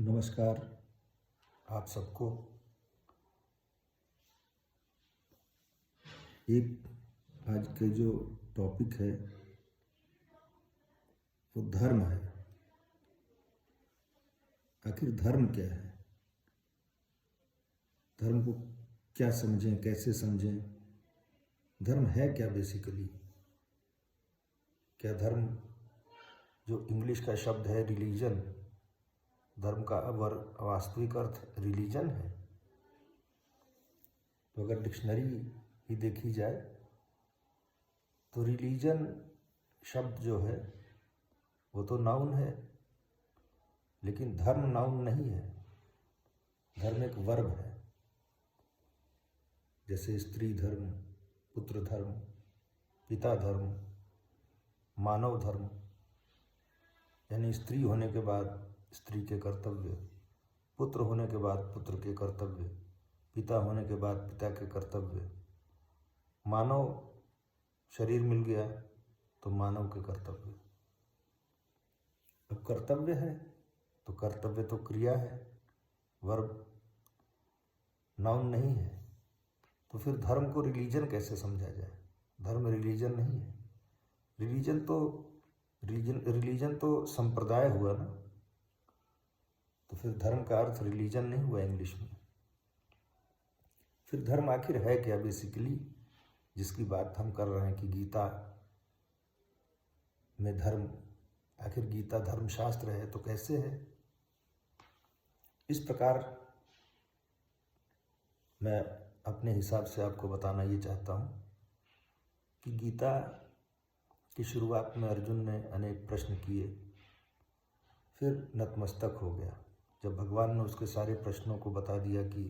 नमस्कार आप सबको। एक आज के जो टॉपिक है वो धर्म है। आखिर धर्म क्या है? धर्म को क्या समझें, कैसे समझें? धर्म है क्या बेसिकली? क्या धर्म जो इंग्लिश का शब्द है रिलीजन, धर्म का वास्तविक अर्थ रिलीजन है? तो अगर डिक्शनरी ही देखी जाए तो रिलीजन शब्द जो है वो तो नाउन है, लेकिन धर्म नाउन नहीं है। धर्म एक वर्ब है। जैसे स्त्री धर्म, पुत्र धर्म, पिता धर्म, मानव धर्म, यानी स्त्री होने के बाद स्त्री के कर्तव्य, पुत्र होने के बाद पुत्र के कर्तव्य, पिता होने के बाद पिता के कर्तव्य, मानव शरीर मिल गया तो मानव के कर्तव्य। अब कर्तव्य है तो कर्तव्य तो क्रिया है, वर्ब नाउन नहीं है। तो फिर धर्म को रिलीजन कैसे समझा जाए? धर्म रिलीजन नहीं है। रिलीजन तो संप्रदाय हुआ ना। तो फिर धर्म का अर्थ रिलीजन नहीं हुआ इंग्लिश में। फिर धर्म आखिर है क्या बेसिकली, जिसकी बात हम कर रहे हैं कि गीता में धर्म, आखिर गीता धर्मशास्त्र है तो कैसे है? इस प्रकार मैं अपने हिसाब से आपको बताना ये चाहता हूँ कि गीता की शुरुआत में अर्जुन ने अनेक प्रश्न किए, फिर नतमस्तक हो गया। जब भगवान ने उसके सारे प्रश्नों को बता दिया कि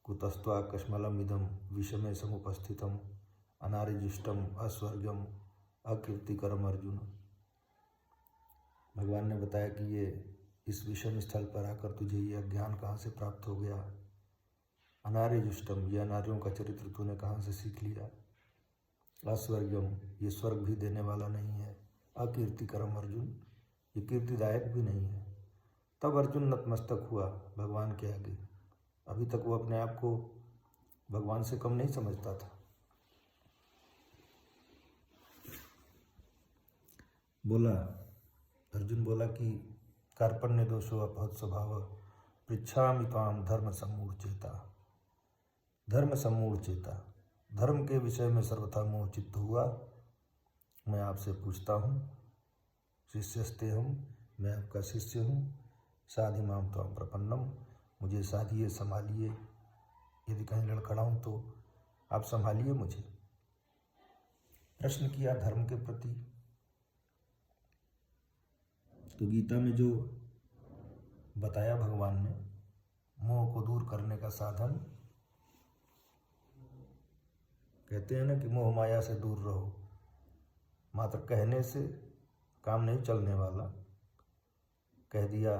कुतस्त्वा कश्मलम इदम विषमे समुपस्थितम अनार्यजुष्टम अस्वर्गम अकीर्तिकरम अर्जुन, भगवान ने बताया कि ये इस विषम स्थल पर आकर तुझे ये अज्ञान कहाँ से प्राप्त हो गया, अनार्यजुष्टम ये अनार्यों का चरित्र तूने कहाँ से सीख लिया, अस्वर्गम ये स्वर्ग भी देने वाला नहीं है, अकीर्तिकरम अर्जुन ये कीर्तिदायक भी नहीं है। तब अर्जुन नतमस्तक हुआ भगवान के आगे। अभी तक वो अपने आप को भगवान से कम नहीं समझता था। अर्जुन बोला कि कार्पण्य दोषो अपहत स्वभाव पृच्छामि त्वाम धर्म सम्मूढ़चेता। धर्म सम्मूढ़चेता, धर्म के विषय में सर्वथा मोह चित्त हुआ मैं आपसे पूछता हूँ। शिष्यस्ते हम, मैं आपका शिष्य हूँ। साधि माम त्वाम प्रपन्नम, मुझे साधिए, संभालिए। यदि कहीं लड़खड़ाऊँ तो आप संभालिए मुझे। प्रश्न किया धर्म के प्रति। तो गीता में जो बताया भगवान ने, मोह को दूर करने का साधन, कहते हैं ना कि मोह माया से दूर रहो। मात्र कहने से काम नहीं चलने वाला। कह दिया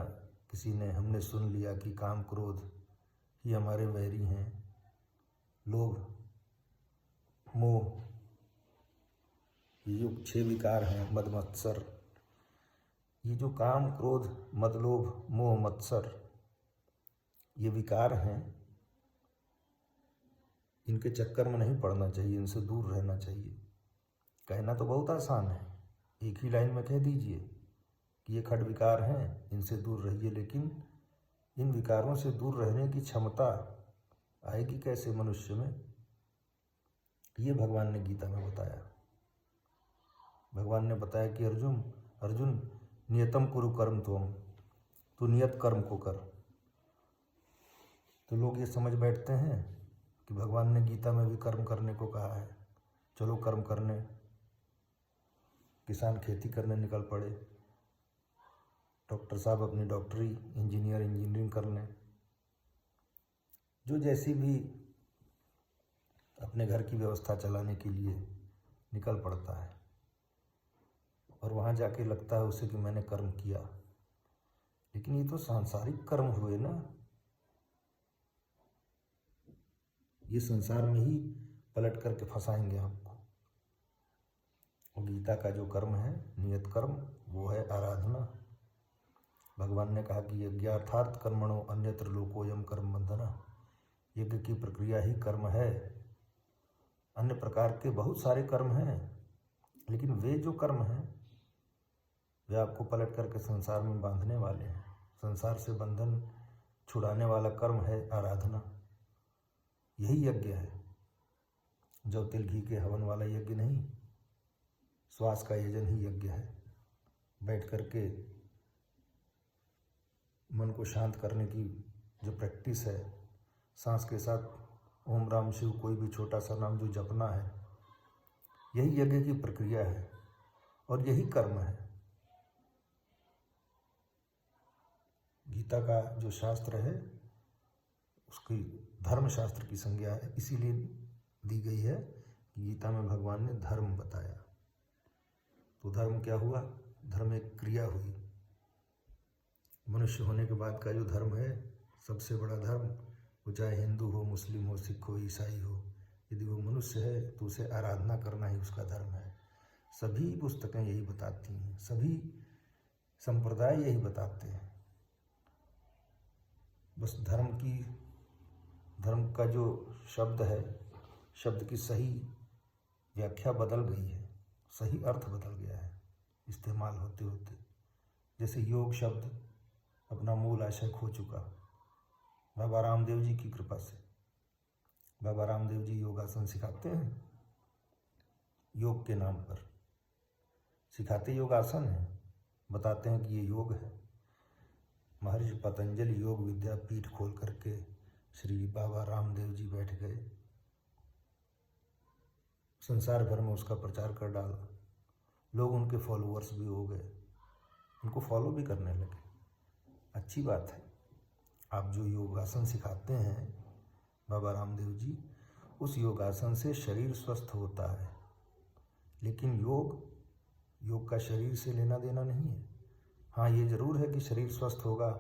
किसी ने, हमने सुन लिया कि काम क्रोध ही हमारे वैरी हैं, लोभ मोह ये जो 6 विकार हैं, मद मत्सर, ये जो काम क्रोध मद लोभ मोह मत्सर ये विकार हैं, इनके चक्कर में नहीं पड़ना चाहिए, इनसे दूर रहना चाहिए। कहना तो बहुत आसान है, एक ही लाइन में कह दीजिए कि ये खड विकार हैं, इनसे दूर रहिए, लेकिन इन विकारों से दूर रहने की क्षमता आएगी कैसे मनुष्य में? ये भगवान ने गीता में बताया। भगवान ने बताया कि अर्जुन नियतम कुरु कर्म त्वम, तू नियत कर्म को कर। तो लोग ये समझ बैठते हैं कि भगवान ने गीता में भी कर्म करने को कहा है, चलो कर्म करने। किसान खेती करने निकल पड़े, डॉक्टर साहब अपनी डॉक्टरी, इंजीनियरिंग करने, जो जैसी भी अपने घर की व्यवस्था चलाने के लिए निकल पड़ता है। और वहाँ जाके लगता है उसे कि मैंने कर्म किया, लेकिन ये तो सांसारिक कर्म हुए ना। ये संसार में ही पलट करके फंसाएंगे आपको। और गीता का जो कर्म है, नियत कर्म, वो है आराधना। भगवान ने कहा कि यज्ञार्थार्थ कर्मणो अन्यत्र लोकोयम कर्म बंधना। यज्ञ की प्रक्रिया ही कर्म है। अन्य प्रकार के बहुत सारे कर्म हैं, लेकिन वे जो कर्म हैं वे आपको पलट करके संसार में बांधने वाले हैं। संसार से बंधन छुड़ाने वाला कर्म है आराधना। यही यज्ञ है। जौ तिल घी के हवन वाला यज्ञ नहीं, श्वास का यजन ही यज्ञ है। बैठ करके मन को शांत करने की जो प्रैक्टिस है, सांस के साथ ओम राम शिव कोई भी छोटा सा नाम जो जपना है, यही यज्ञ की प्रक्रिया है और यही कर्म है। गीता का जो शास्त्र है उसकी धर्म शास्त्र की संज्ञा है, इसीलिए दी गई है कि गीता में भगवान ने धर्म बताया। तो धर्म क्या हुआ? धर्म एक क्रिया हुई। मनुष्य होने के बाद का जो धर्म है, सबसे बड़ा धर्म, वो चाहे हिंदू हो, मुस्लिम हो, सिख हो, ईसाई हो, यदि वो मनुष्य है तो उसे आराधना करना ही उसका धर्म है। सभी पुस्तकें यही बताती हैं, सभी संप्रदाय यही बताते हैं। बस धर्म का जो शब्द है, शब्द की सही व्याख्या बदल गई है, सही अर्थ बदल गया है इस्तेमाल होते होते। जैसे योग शब्द अपना मूल आशय खो चुका। बाबा रामदेव जी की कृपा से, बाबा रामदेव जी योगासन सिखाते हैं, योग के नाम पर सिखाते योगासन है, बताते हैं कि ये योग है। महर्षि पतंजलि योग विद्यापीठ खोल करके श्री बाबा रामदेव जी बैठ गए, संसार भर में उसका प्रचार कर डाला। लोग उनके फॉलोअर्स भी हो गए, उनको फॉलो भी करने लगे। अच्छी बात है। आप जो योगासन सिखाते हैं बाबा रामदेव जी, उस योगासन से शरीर स्वस्थ होता है, लेकिन योग का शरीर से लेना देना नहीं है। हाँ, ये जरूर है कि शरीर स्वस्थ होगा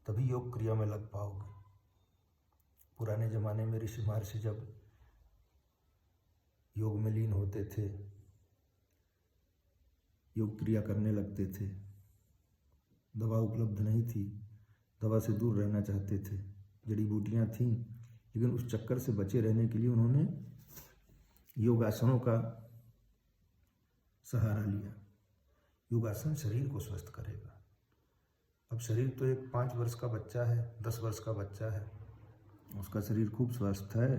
तभी योग क्रिया में लग पाओगे। पुराने ज़माने में ऋषि महर्षि जब योग में लीन होते थे, योग क्रिया करने लगते थे, दवा उपलब्ध नहीं थी, दवा से दूर रहना चाहते थे, जड़ी बूटियाँ थीं, लेकिन उस चक्कर से बचे रहने के लिए उन्होंने योगासनों का सहारा लिया। योगासन शरीर को स्वस्थ करेगा। अब शरीर तो एक 5 वर्ष का बच्चा है, 10 वर्ष का बच्चा है, उसका शरीर खूब स्वस्थ है,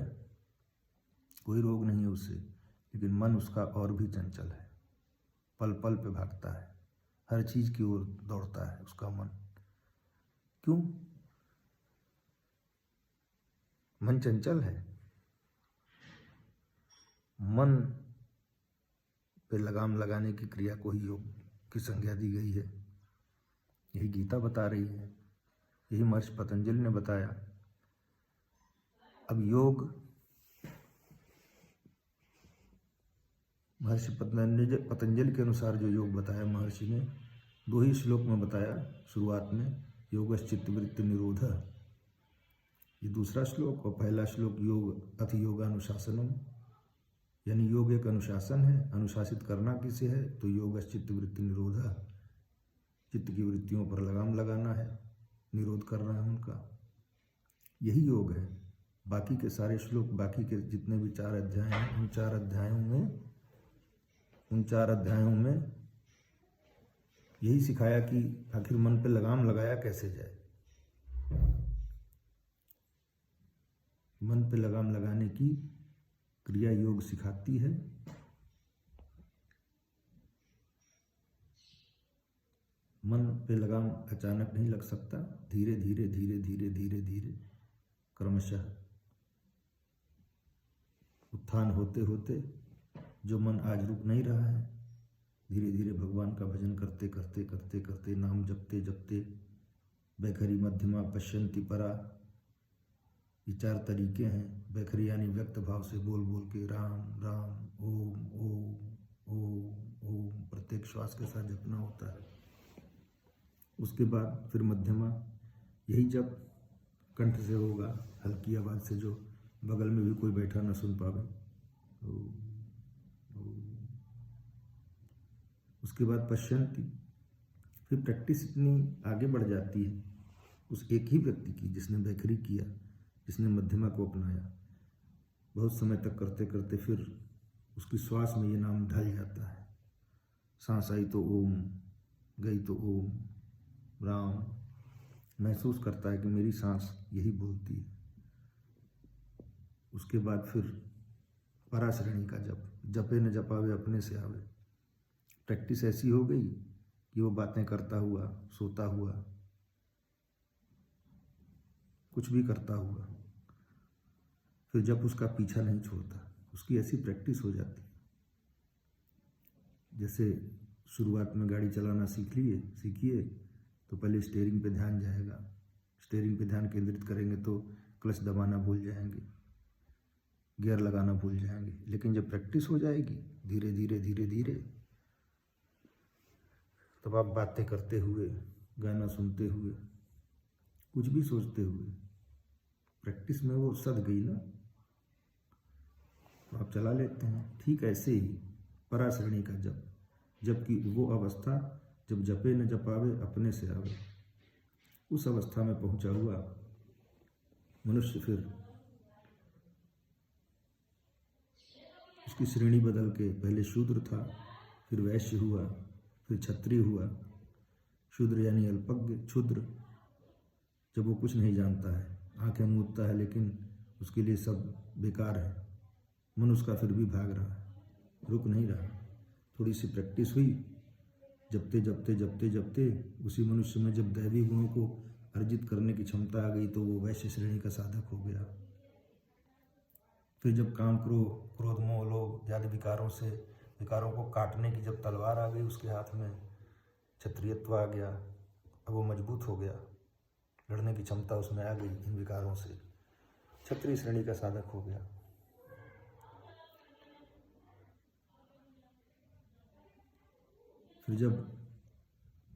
कोई रोग नहीं है उससे, लेकिन मन उसका और भी चंचल है, पल पल पे भागता है, हर चीज़ की ओर दौड़ता है उसका मन। क्यों? मन चंचल है। मन पे लगाम लगाने की क्रिया को ही योग की संज्ञा दी गई है। यही गीता बता रही है, यही महर्षि पतंजलि ने बताया। अब योग महर्षि पतंजलि के अनुसार जो योग बताया महर्षि ने, 2 ही श्लोक में बताया। शुरुआत में योगश्चित्तवृत्ति निरोध, ये दूसरा श्लोक, और पहला श्लोक योग अथ योगानुशासनम, यानी योग एक अनुशासन है। अनुशासित करना किसे है? तो योगश्चित्तवृत्ति निरोध, चित्त की वृत्तियों पर लगाम लगाना है, निरोध करना है उनका, यही योग है। बाकी के सारे श्लोक, बाकी के जितने भी 4 अध्याय हैं, उन 4 अध्यायों में यही सिखाया कि आखिर मन पे लगाम लगाया कैसे जाए। मन पे लगाम लगाने की क्रिया योग सिखाती है। मन पे लगाम अचानक नहीं लग सकता, धीरे धीरे धीरे धीरे धीरे धीरे क्रमशः उत्थान होते होते जो मन आज रुक नहीं रहा है, धीरे धीरे भगवान का भजन करते करते करते करते, नाम जपते जपते, बैखरी मध्यमा पश्यन्ति परा, ये 4 तरीके हैं। बैखरी यानी व्यक्त भाव से बोल बोल के राम राम ओम ओम ओम ओम प्रत्येक श्वास के साथ जपना होता है। उसके बाद फिर मध्यमा, यही जब कंठ से होगा, हल्की आवाज़ से, जो बगल में भी कोई बैठा ना सुन पावे। उसके बाद पश्यन्ति, फिर प्रैक्टिस इतनी आगे बढ़ जाती है उस एक ही व्यक्ति की जिसने वैखरी किया, जिसने मध्यमा को अपनाया। बहुत समय तक करते करते फिर उसकी श्वास में ये नाम ढल जाता है। सांस आई तो ओम, गई तो ओम, राम। महसूस करता है कि मेरी सांस यही बोलती है। उसके बाद फिर पराश्रेणी का जप, जपे न जपावे अपने से आवे। प्रैक्टिस ऐसी हो गई कि वो बातें करता हुआ, सोता हुआ, कुछ भी करता हुआ, फिर जब उसका पीछा नहीं छोड़ता, उसकी ऐसी प्रैक्टिस हो जाती है। जैसे शुरुआत में गाड़ी चलाना सीखिए तो पहले स्टीयरिंग पे ध्यान जाएगा, स्टीयरिंग पे ध्यान केंद्रित करेंगे तो क्लच दबाना भूल जाएंगे, गियर लगाना भूल जाएंगे। लेकिन जब प्रैक्टिस हो जाएगी धीरे धीरे धीरे धीरे, तब आप बातें करते हुए, गाना सुनते हुए, कुछ भी सोचते हुए, प्रैक्टिस में वो सद गई ना, तो आप चला लेते हैं। ठीक ऐसे ही पराश्रेणी का जप, जबकि वो अवस्था जब जपे न जपावे अपने से आवे, उस अवस्था में पहुंचा हुआ मनुष्य फिर उसकी श्रेणी बदल के पहले शूद्र था, फिर वैश्य हुआ, फिर क्षत्रिय हुआ। शूद्र यानी अल्पज्ञ, क्षुद्र, जब वो कुछ नहीं जानता है, आंखें मूंदता है लेकिन उसके लिए सब बेकार है, मन उसका फिर भी भाग रहा है, रुक नहीं रहा। थोड़ी सी प्रैक्टिस हुई, जपते जपते जपते जपते उसी मनुष्य में जब दैवी गुणों को अर्जित करने की क्षमता आ गई तो वो वैश्य श्रेणी का साधक हो गया। फिर जब काम, क्रोध, मोह, लोभ आदि विकारों को काटने की जब तलवार आ गई उसके हाथ में, क्षत्रियत्व आ गया। अब वो मजबूत हो गया, लड़ने की क्षमता उसमें आ गई इन विकारों से, क्षत्रिय श्रेणी का साधक हो गया। फिर जब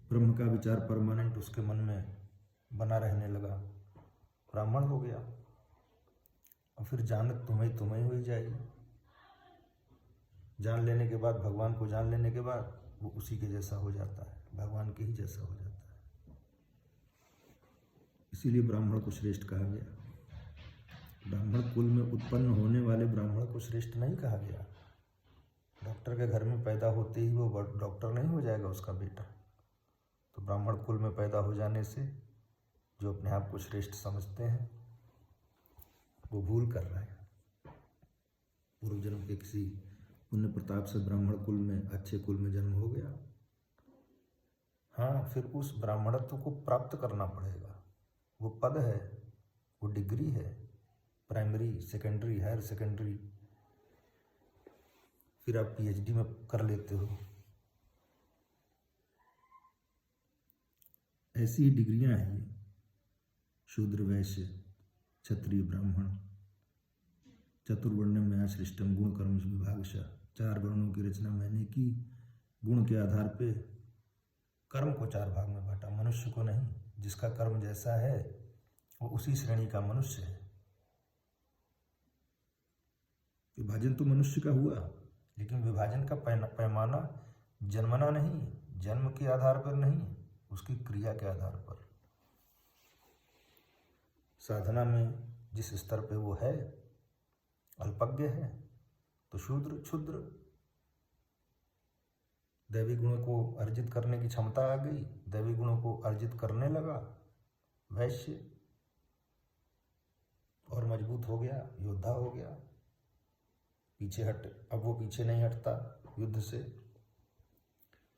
ब्रह्म का विचार परमानेंट उसके मन में बना रहने लगा, ब्राह्मण हो गया। और फिर जानत तुम्हें हो ही जाएगी। जान लेने के बाद, भगवान को जान लेने के बाद वो उसी के जैसा हो जाता है, भगवान के ही जैसा हो जाता है। इसीलिए ब्राह्मण को श्रेष्ठ कहा गया। ब्राह्मण कुल में उत्पन्न होने वाले ब्राह्मण को श्रेष्ठ नहीं कहा गया। डॉक्टर के घर में पैदा होते ही वो डॉक्टर नहीं हो जाएगा उसका बेटा। तो ब्राह्मण कुल में पैदा हो जाने से जो अपने आप को श्रेष्ठ समझते हैं वो भूल कर रहे हैं। पूर्व जन्म के किसी पुण्य प्रताप से ब्राह्मण कुल में, अच्छे कुल में जन्म हो गया। हाँ, फिर उस ब्राह्मणत्व को प्राप्त करना पड़ेगा। वो पद है, वो डिग्री है, प्राइमरी, सेकेंडरी, हायर सेकेंडरी, फिर आप पीएचडी में कर लेते हो। ऐसी ही डिग्रियां हैं ये, शूद्र, वैश्य, क्षत्रिय, ब्राह्मण। चतुर्वर्ण्यम में आश्रिष्टम गुण कर्म विभागशः। 4 वर्णों की रचना मैंने की, गुण के आधार पे कर्म को 4 भाग में बांटा, मनुष्य को नहीं। जिसका कर्म जैसा है वो उसी श्रेणी का मनुष्य है। विभाजन तो मनुष्य का हुआ, लेकिन विभाजन का पैमाना जन्मना नहीं, जन्म के आधार पर नहीं, उसकी क्रिया के आधार पर। साधना में जिस स्तर पे वो है, अल्पज्ञ है तो शूद्र, क्षुद्र, दैवी गुणों को अर्जित करने की क्षमता आ गई, दैवी गुणों को अर्जित करने लगा, वैश्य, और मजबूत हो गया, योद्धा हो गया, पीछे अब वो पीछे नहीं हटता युद्ध से।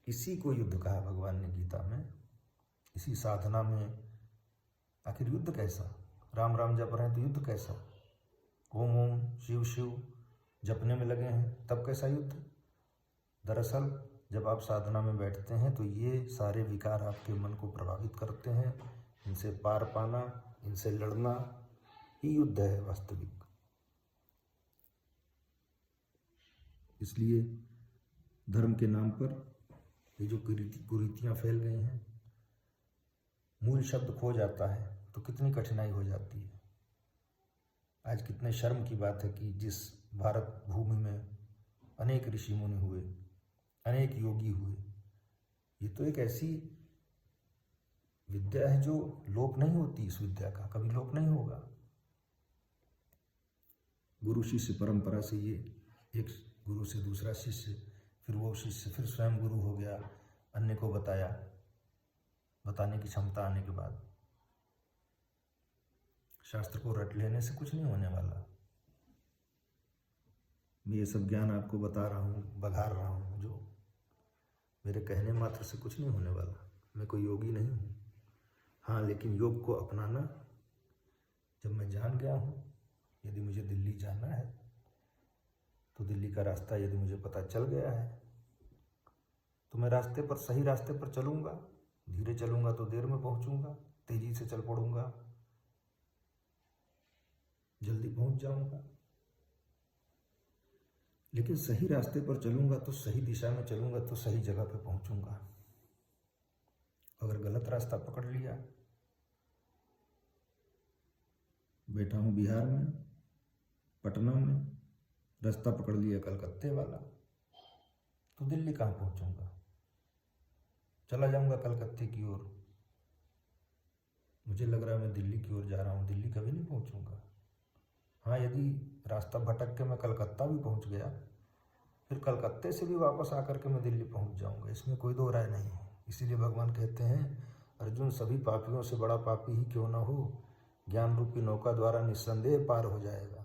इसी को युद्ध कहा भगवान ने गीता में। इसी साधना में आखिर युद्ध कैसा? राम राम जप रहे हैं तो युद्ध कैसा? ओम ओम शिव शिव जपने में लगे हैं तब कैसा युद्ध? दरअसल जब आप साधना में बैठते हैं तो ये सारे विकार आपके मन को प्रभावित करते हैं, इनसे पार पाना, इनसे लड़ना ही युद्ध है वास्तविक। इसलिए धर्म के नाम पर ये जो कुरीतियाँ फैल गई हैं, मूल शब्द खो जाता है तो कितनी कठिनाई हो जाती है। आज कितने शर्म की बात है कि जिस भारत भूमि में अनेक ऋषि मुनि हुए, अनेक योगी हुए, ये तो एक ऐसी विद्या है जो लोप नहीं होती, इस विद्या का कभी लोप नहीं होगा। गुरु शिष्य परंपरा से ये एक गुरु से दूसरा शिष्य, फिर वो शिष्य फिर स्वयं गुरु हो गया, अन्य को बताया, बताने की क्षमता आने के बाद शास्त्र को रट लेने से कुछ नहीं होने वाला। मैं ये सब ज्ञान आपको बता रहा हूँ, बघार रहा हूँ, जो मेरे कहने मात्र से कुछ नहीं होने वाला। मैं कोई योगी नहीं हूँ। हाँ, लेकिन योग को अपनाना जब मैं जान गया हूँ, यदि मुझे दिल्ली जाना है तो दिल्ली का रास्ता यदि मुझे पता चल गया है तो मैं रास्ते पर, सही रास्ते पर चलूँगा। धीरे चलूँगा तो देर में पहुँचूँगा, तेज़ी से चल पड़ूँगा जल्दी पहुँच जाऊँगा। लेकिन सही रास्ते पर चलूँगा तो, सही दिशा में चलूँगा तो सही जगह पे पहुँचूँगा। अगर गलत रास्ता पकड़ लिया, बैठा हूँ बिहार में, पटना में, रास्ता पकड़ लिया कलकत्ते वाला, तो दिल्ली कहाँ पहुँचूँगा? चला जाऊँगा कलकत्ते की ओर। मुझे लग रहा है मैं दिल्ली की ओर जा रहा हूँ, दिल्ली कभी नहीं पहुँचूँगा। हाँ, यदि रास्ता भटक के मैं कलकत्ता भी पहुँच गया, फिर कलकत्ते से भी वापस आकर के मैं दिल्ली पहुँच जाऊँगा, इसमें कोई दो राय नहीं है। इसीलिए भगवान कहते हैं, अर्जुन सभी पापियों से बड़ा पापी ही क्यों न हो, ज्ञान रूपी नौका द्वारा निस्संदेह पार हो जाएगा।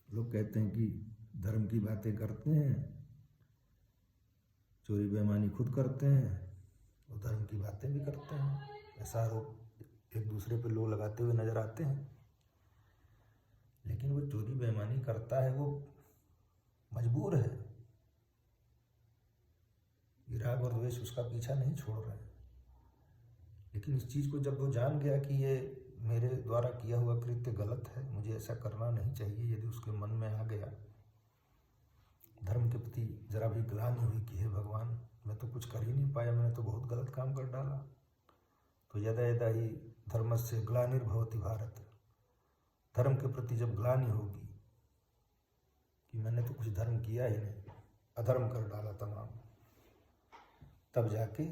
लोग कहते हैं कि धर्म की बातें करते हैं, चोरी बेईमानी खुद करते हैं और धर्म की बातें भी करते हैं, ऐसा आरोप एक दूसरे पे लोग लगाते हुए नजर आते हैं। लेकिन वो चोरी बेईमानी करता है, वो मजबूर है, राग और द्वेष उसका पीछा नहीं छोड़ रहे हैं। लेकिन इस चीज़ को जब वो जान गया कि ये मेरे द्वारा किया हुआ कृत्य गलत है, मुझे ऐसा करना नहीं चाहिए, यदि उसके मन में आ गया, धर्म के प्रति जरा भी ग्लानि हुई कि हे भगवान, मैं तो कुछ कर ही नहीं पाया, मैंने तो बहुत गलत काम कर डाला, तो यदा यदा ही धर्मस्य ग्लानिर्भवति भारत, धर्म के प्रति जब ग्लानि होगी कि मैंने तो कुछ धर्म किया ही नहीं, अधर्म कर डाला तमाम, तब जाके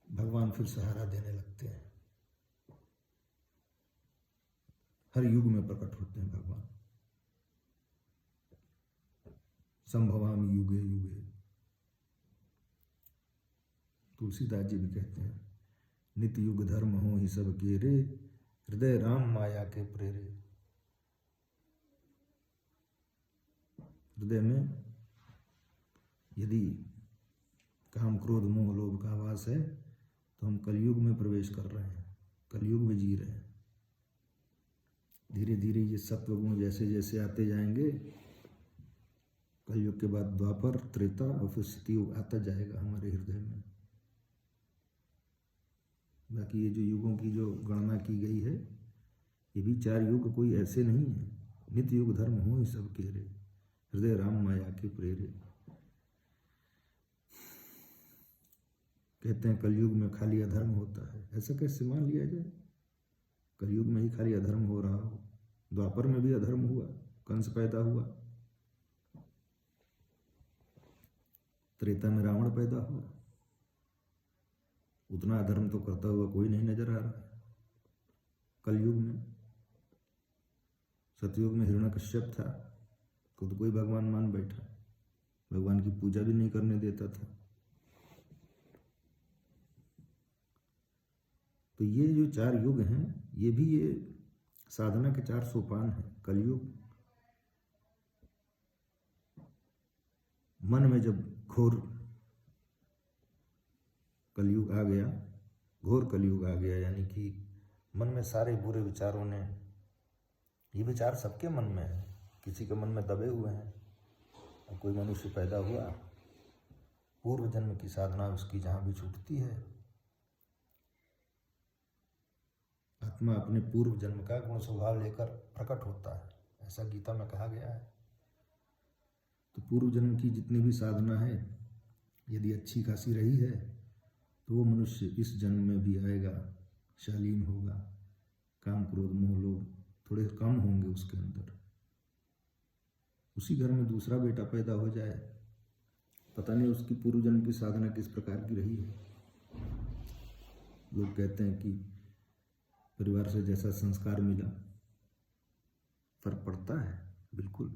भगवान फिर सहारा देने लगते हैं। हर युग में प्रकट होते हैं भगवान। संभवामि युगे युगे, तुलसीदास जी भी कहते हैं, नित्य युग धर्म हो ही सब केरे, हृदय राम माया के प्रेरे। हृदय में यदि काम क्रोध मोह लोभ का वास है तो हम कलयुग में प्रवेश कर रहे हैं, कलयुग में जी रहे हैं। धीरे धीरे ये सत्वगुण जैसे जैसे आते जाएंगे, कलयुग के बाद द्वापर, त्रेता और फिर सतयुग आता जाएगा हमारे हृदय में। बाकी ये जो युगों की जो गणना की गई है, ये भी 4 युग कोई ऐसे नहीं है। नित्य युग धर्म हो ही सब केरे, हृदय राम माया के प्रेरे। कहते हैं कलयुग में खाली अधर्म होता है, ऐसा कैसे मान लिया जाए? कलयुग में ही खाली अधर्म हो रहा हो? द्वापर में भी अधर्म हुआ, कंस पैदा हुआ, त्रेता में रावण पैदा हुआ, उतना अधर्म तो करता हुआ कोई नहीं नजर आ रहा है। कलयुग में, सतयुग में हिरण्यकश्यप था, खुद कोई भगवान मान बैठा, भगवान की पूजा भी नहीं करने देता था। तो ये जो 4 युग हैं, ये भी ये साधना के 4 सोपान हैं। कलयुग, मन में जब घोर कलयुग आ गया, घोर कलयुग आ गया, यानी कि मन में सारे बुरे विचारों ने, ये विचार सबके मन में है, किसी के मन में दबे हुए हैं। और कोई मनुष्य पैदा हुआ, पूर्व जन्म की साधना उसकी जहाँ भी छूटती है, आत्मा अपने पूर्व जन्म का गुण स्वभाव लेकर प्रकट होता है, ऐसा गीता में कहा गया है। तो पूर्व जन्म की जितनी भी साधना है, यदि अच्छी खासी रही है तो वो मनुष्य इस जन्म में भी आएगा, शालीन होगा, काम क्रोध मोह लोभ थोड़े कम होंगे उसके अंदर। उसी घर में दूसरा बेटा पैदा हो जाए पता नहीं उसकी पूर्व जन्म की साधना किस प्रकार की रही है। लोग कहते हैं कि परिवार से जैसा संस्कार मिला, फर्क पड़ता है बिल्कुल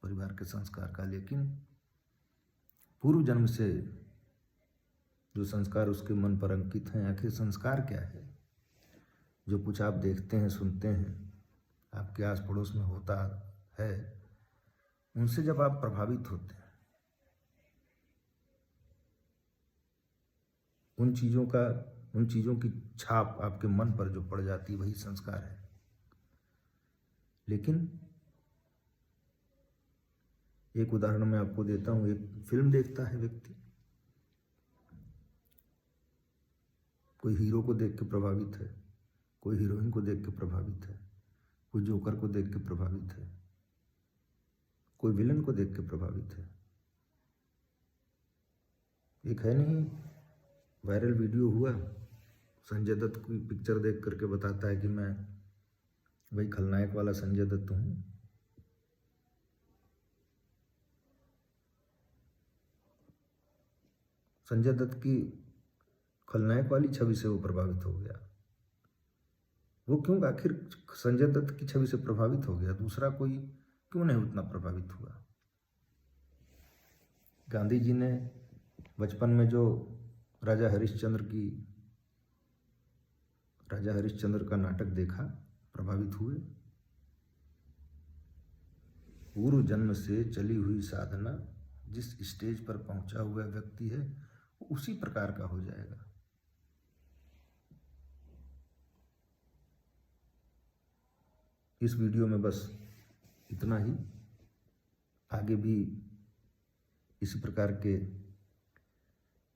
परिवार के संस्कार का, लेकिन पूर्व जन्म से जो संस्कार उसके मन पर अंकित हैं, आखिर संस्कार क्या है? जो कुछ आप देखते हैं, सुनते हैं, आपके आस पड़ोस में होता है, उनसे जब आप प्रभावित होते हैं, उन चीज़ों की छाप आपके मन पर जो पड़ जाती है, वही संस्कार है। लेकिन एक उदाहरण मैं आपको देता हूँ। एक फिल्म देखता है व्यक्ति, कोई हीरो को देख के प्रभावित है, कोई हीरोइन को देख के प्रभावित है, कोई जोकर को देख के प्रभावित है, कोई विलन को देख के प्रभावित है। एक है नहीं, वायरल वीडियो हुआ, संजय दत्त की पिक्चर देख करके बताता है कि मैं वही खलनायक वाला संजय दत्त हूँ। संजय दत्त की खलनायक वाली छवि से वो प्रभावित हो गया। वो क्यों? आखिर संजय दत्त की छवि से प्रभावित हो गया, दूसरा कोई क्यों नहीं उतना प्रभावित हुआ? गांधी जी ने बचपन में जो राजा हरिश्चंद्र का नाटक देखा, प्रभावित हुए। पूर्व जन्म से चली हुई साधना जिस स्टेज पर पहुंचा हुआ व्यक्ति है, वो उसी प्रकार का हो जाएगा। इस वीडियो में बस इतना ही। आगे भी इसी प्रकार के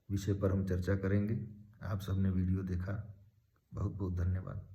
विषय पर हम चर्चा करेंगे। आप सबने वीडियो देखा, बहुत बहुत धन्यवाद।